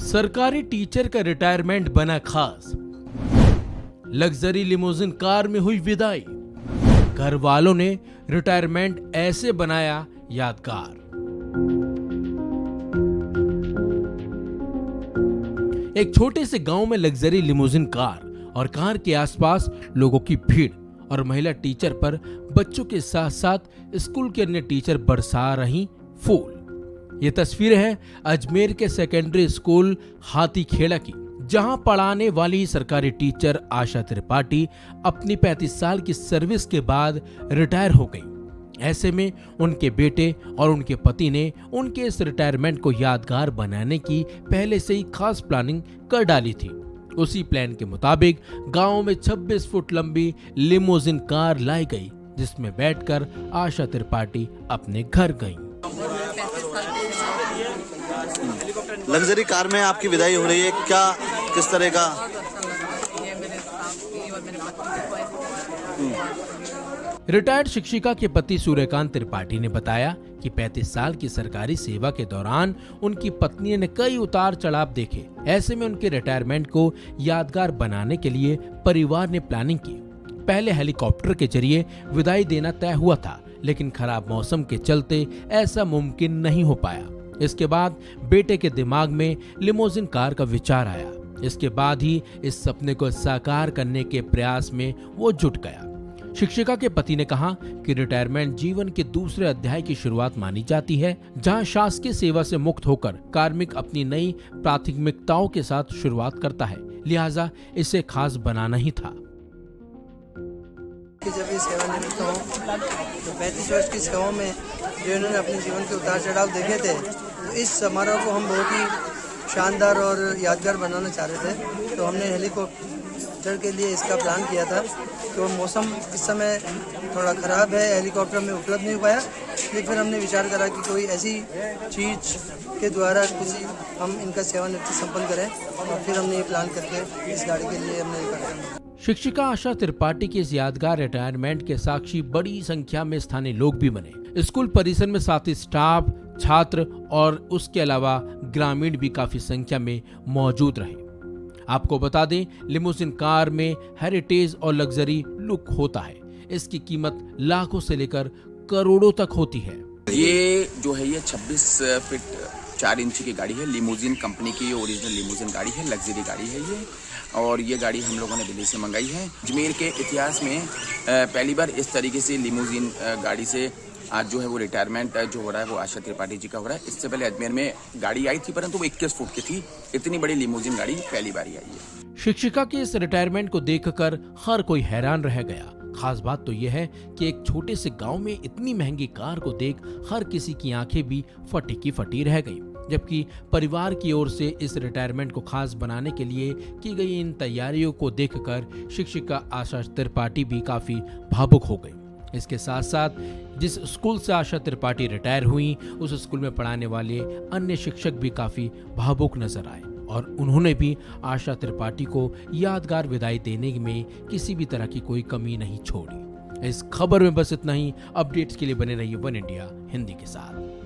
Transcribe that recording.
सरकारी टीचर का रिटायरमेंट बना खास। लग्जरी लिमोजिन कार में हुई विदाई। घर वालों ने रिटायरमेंट ऐसे बनाया यादगार। एक छोटे से गांव में लग्जरी लिमोजिन कार और कार के आसपास लोगों की भीड़ और महिला टीचर पर बच्चों के साथ साथ स्कूल के अन्य टीचर बरसा रही फूल। ये तस्वीरें हैं अजमेर के सेकेंडरी स्कूल हाथीखेड़ा की, जहां पढ़ाने वाली सरकारी टीचर आशा त्रिपाठी अपनी 35 साल की सर्विस के बाद रिटायर हो गई। ऐसे में उनके बेटे और उनके पति ने उनके इस रिटायरमेंट को यादगार बनाने की पहले से ही खास प्लानिंग कर डाली थी। उसी प्लान के मुताबिक गांव में 26 फुट लंबी लिमोजिन कार लाई गई, जिसमें बैठकर आशा त्रिपाठी अपने घर गईं। लग्जरी कार में आपकी विदाई हो रही है, क्या किस तरह का? रिटायर्ड शिक्षिका के पति सूर्यकांत त्रिपाठी ने बताया कि 35 साल की सरकारी सेवा के दौरान उनकी पत्नी ने कई उतार चढ़ाव देखे। ऐसे में उनके रिटायरमेंट को यादगार बनाने के लिए परिवार ने प्लानिंग की। पहले हेलीकॉप्टर के जरिए विदाई देना तय हुआ था, लेकिन खराब मौसम के चलते ऐसा मुमकिन नहीं हो पाया। इसके बाद बेटे के दिमाग में लिमोजिन कार का विचार आया। इसके बाद ही इस सपने को साकार करने के प्रयास में वो जुट गया। शिक्षिका के पति ने कहा कि रिटायरमेंट जीवन के दूसरे अध्याय की शुरुआत मानी जाती है, जहां शासकीय सेवा से मुक्त होकर कार्मिक अपनी नई प्राथमिकताओं के साथ शुरुआत करता है, लिहाजा इसे खास बनाना ही था। जब ये सेवानिवृत्त हूँ तो 35 वर्ष की सेवा में जो इन्होंने अपने जीवन के उतार चढ़ाव देखे थे, तो इस समारोह को हम बहुत ही शानदार और यादगार बनाना चाह रहे थे। तो हमने हेलीकॉप्टर के लिए इसका प्लान किया था। तो मौसम इस समय थोड़ा ख़राब है, हेलीकॉप्टर में उपलब्ध नहीं हो पाया, इसलिए फिर हमने विचार करा कि कोई ऐसी चीज़ के द्वारा किसी हम इनका सेवानिवृत्ति संपन्न करें, और फिर हमने ये प्लान करके इस गाड़ी के लिए हमने ये करा। शिक्षिका आशा त्रिपाठी के इस यादगार रिटायरमेंट के साक्षी बड़ी संख्या में स्थानीय लोग भी बने। स्कूल परिसर में साथी स्टाफ, छात्र और उसके अलावा ग्रामीण भी काफी संख्या में मौजूद रहे। आपको बता दें, लिमोजिन कार में हेरिटेज और लग्जरी लुक होता है। इसकी कीमत लाखों से लेकर करोड़ों तक होती है। ये जो है ये 26 फीट 4 इंच की गाड़ी है। लिमोजिन कंपनी की ओरिजिनल लिमोजिन गाड़ी है, लग्जरी गाड़ी है ये। और ये गाड़ी हम लोगों ने दिल्ली से मंगाई है। अजमेर के इतिहास में पहली बार इस तरीके से लिमोजिन गाड़ी से आज जो है वो रिटायरमेंट जो हो रहा है वो आशा त्रिपाठी जी का हो रहा है। इससे पहले अजमेर में गाड़ी आई थी, परंतु वो 21 फुट की थी। इतनी बड़ी लिमोजिन गाड़ी पहली बार ही आई है। शिक्षिका के इस रिटायरमेंट को देखकर हर कोई हैरान रह गया। खास बात तो यह है कि एक छोटे से गांव में इतनी महंगी कार को देख हर किसी की आंखें भी फटी की फटी रह गईं। जबकि परिवार की ओर से इस रिटायरमेंट को खास बनाने के लिए की गई इन तैयारियों को देखकर शिक्षिका आशा त्रिपाठी भी काफी भावुक हो गई। इसके साथ साथ जिस स्कूल से आशा त्रिपाठी रिटायर हुई, उस स्कूल में पढ़ाने वाले अन्य शिक्षक भी काफी भावुक नजर आए और उन्होंने भी आशा त्रिपाठी को यादगार विदाई देने में किसी भी तरह की कोई कमी नहीं छोड़ी। इस खबर में बस इतना ही। अपडेट्स के लिए बने रहिए वन इंडिया हिंदी के साथ।